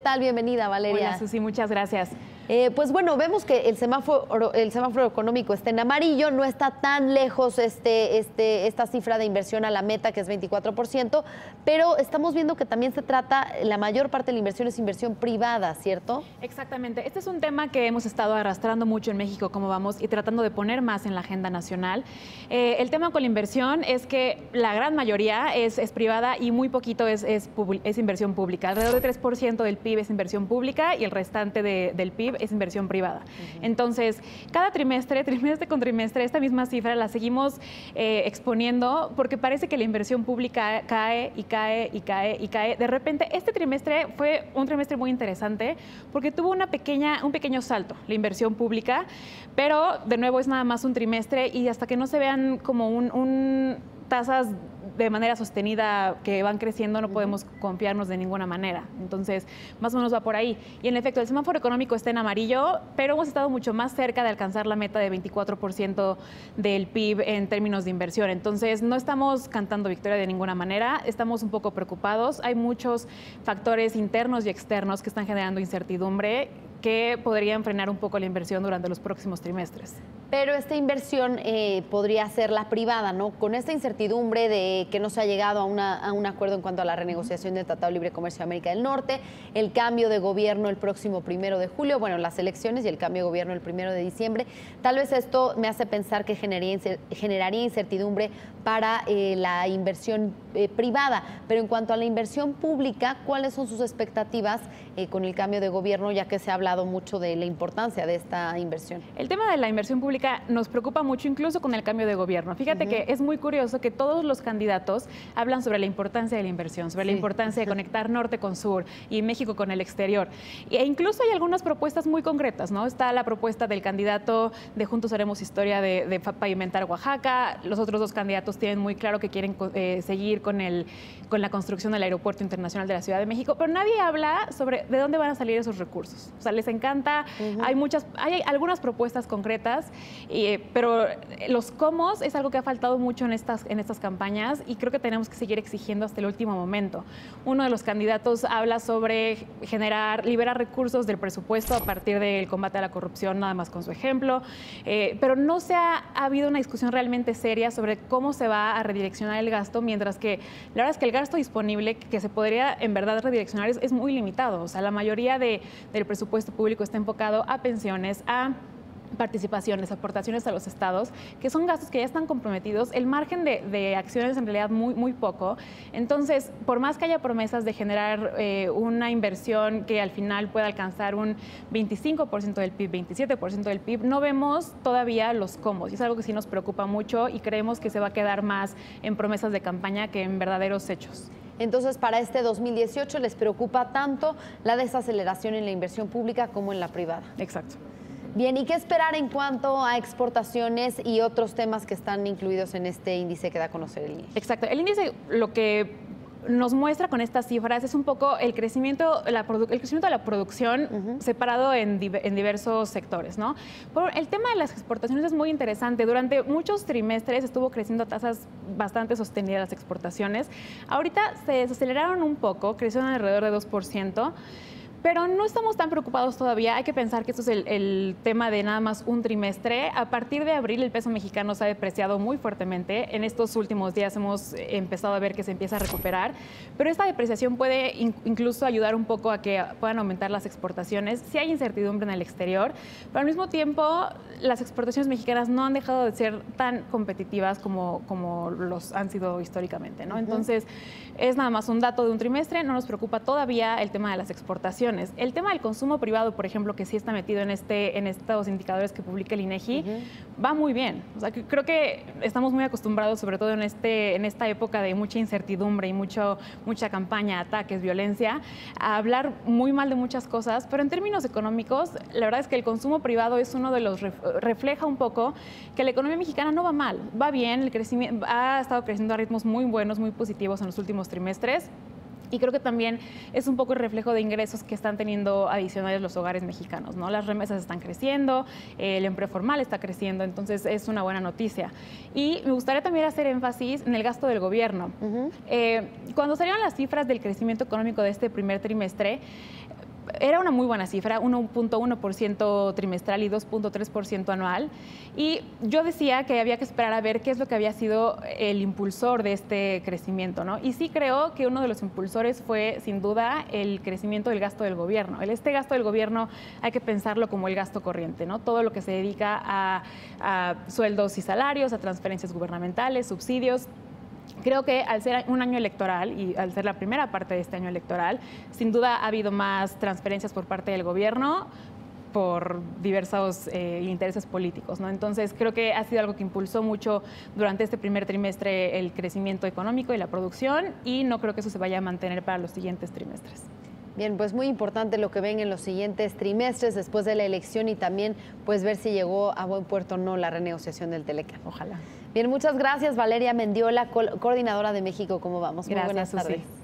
tal? Bienvenida, Valeria. Hola, Susi, muchas gracias. Pues bueno, vemos que el semáforo económico está en amarillo, no está tan lejos esta cifra de inversión a la meta, que es 24%, pero estamos viendo que también se trata, la mayor parte de la inversión es inversión privada, ¿cierto? Exactamente. Este es un tema que hemos estado arrastrando mucho en México, como vamos, y tratando de poner más en la agenda nacional. El tema con la inversión es que la gran mayoría es privada y muy poquito es inversión pública. Alrededor de 3% del PIB es inversión pública y el restante del PIB es inversión privada. Entonces, cada trimestre con trimestre, esta misma cifra la seguimos exponiendo porque parece que la inversión pública cae y cae y cae y cae. De repente, este trimestre fue un trimestre muy interesante porque tuvo un pequeño salto, la inversión pública, pero de nuevo es nada más un trimestre y hasta que no se vean como tasas de manera sostenida que van creciendo, no podemos confiarnos de ninguna manera. Entonces, más o menos va por ahí. Y en efecto, el semáforo económico está en amarillo, pero hemos estado mucho más cerca de alcanzar la meta de 24% del PIB en términos de inversión. Entonces, no estamos cantando victoria de ninguna manera, estamos un poco preocupados. Hay muchos factores internos y externos que están generando incertidumbre que podrían frenar un poco la inversión durante los próximos trimestres. Pero esta inversión podría ser la privada, ¿no? Con esta incertidumbre de que no se ha llegado a un acuerdo en cuanto a la renegociación del Tratado de Libre Comercio de América del Norte, el cambio de gobierno el próximo 1 de julio, bueno, las elecciones y el cambio de gobierno el 1 de diciembre, tal vez esto me hace pensar que generaría incertidumbre para la inversión privada. Pero en cuanto a la inversión pública, ¿cuáles son sus expectativas con el cambio de gobierno, ya que se ha hablado mucho de la importancia de esta inversión? El tema de la inversión pública nos preocupa mucho, incluso con el cambio de gobierno. Fíjate que es muy curioso que todos los candidatos hablan sobre la importancia de la inversión, sobre la importancia de conectar norte con sur y México con el exterior. E incluso hay algunas propuestas muy concretas, ¿no? Está la propuesta del candidato de Juntos Haremos Historia de pavimentar Oaxaca. Los otros dos candidatos tienen muy claro que quieren seguir con la construcción del Aeropuerto Internacional de la Ciudad de México, pero nadie habla sobre de dónde van a salir esos recursos. O sea, les encanta, hay algunas propuestas concretas, pero los cómo es algo que ha faltado mucho en estas campañas y creo que tenemos que seguir exigiendo hasta el último momento. Uno de los candidatos habla sobre liberar recursos del presupuesto a partir del combate a la corrupción, nada más con su ejemplo, pero no ha habido una discusión realmente seria sobre cómo se va a redireccionar el gasto, mientras que la verdad es que el gasto disponible que se podría en verdad redireccionar es muy limitado. O sea, la mayoría del presupuesto público está enfocado a pensiones, a participaciones, aportaciones a los estados, que son gastos que ya están comprometidos, el margen de acciones en realidad muy poco. Entonces, por más que haya promesas de generar una inversión que al final pueda alcanzar un 25% del PIB, 27% del PIB, no vemos todavía los cómo. Y es algo que sí nos preocupa mucho y creemos que se va a quedar más en promesas de campaña que en verdaderos hechos. Entonces, para este 2018 les preocupa tanto la desaceleración en la inversión pública como en la privada. Exacto. Bien, ¿y qué esperar en cuanto a exportaciones y otros temas que están incluidos en este índice que da a conocer el INEGI? Exacto. El índice lo que nos muestra con estas cifras es un poco el crecimiento de la producción separado en diversos sectores, ¿no? El tema de las exportaciones es muy interesante. Durante muchos trimestres estuvo creciendo a tasas bastante sostenidas las exportaciones. Ahorita se desaceleraron un poco, crecieron alrededor de 2%. Pero no estamos tan preocupados todavía. Hay que pensar que esto es el tema de nada más un trimestre. A partir de abril el peso mexicano se ha depreciado muy fuertemente. En estos últimos días hemos empezado a ver que se empieza a recuperar. Pero esta depreciación puede incluso ayudar un poco a que puedan aumentar las exportaciones. Sí hay incertidumbre en el exterior, pero al mismo tiempo las exportaciones mexicanas no han dejado de ser tan competitivas como los han sido históricamente, ¿no? Entonces, es nada más un dato de un trimestre. No nos preocupa todavía el tema de las exportaciones. El tema del consumo privado, por ejemplo, que sí está metido en estos indicadores que publica el INEGI, va muy bien. O sea, creo que estamos muy acostumbrados, sobre todo en esta época de mucha incertidumbre y mucha campaña, ataques, violencia, a hablar muy mal de muchas cosas, pero en términos económicos, la verdad es que el consumo privado es uno de los refleja un poco que la economía mexicana no va mal, va bien, el crecimiento ha estado creciendo a ritmos muy buenos, muy positivos en los últimos trimestres. Y creo que también es un poco el reflejo de ingresos que están teniendo adicionales los hogares mexicanos, ¿no? Las remesas están creciendo, el empleo formal está creciendo, entonces es una buena noticia. Y me gustaría también hacer énfasis en el gasto del gobierno. Cuando salieron las cifras del crecimiento económico de este primer trimestre, era una muy buena cifra, 1.1% trimestral y 2.3% anual. Y yo decía que había que esperar a ver qué es lo que había sido el impulsor de este crecimiento, ¿no? Y sí creo que uno de los impulsores fue, sin duda, el crecimiento del gasto del gobierno. Este gasto del gobierno hay que pensarlo como el gasto corriente, ¿no? Todo lo que se dedica a sueldos y salarios, a transferencias gubernamentales, subsidios. Creo que al ser un año electoral y al ser la primera parte de este año electoral, sin duda ha habido más transferencias por parte del gobierno por diversos intereses políticos, ¿no? Entonces, creo que ha sido algo que impulsó mucho durante este primer trimestre el crecimiento económico y la producción, y no creo que eso se vaya a mantener para los siguientes trimestres. Bien, pues muy importante lo que ven en los siguientes trimestres después de la elección y también pues ver si llegó a buen puerto o no la renegociación del Telecán. Ojalá. Bien, muchas gracias Valeria Mendiola, coordinadora de México. ¿Cómo vamos? Gracias, muy buenas tardes. Susi.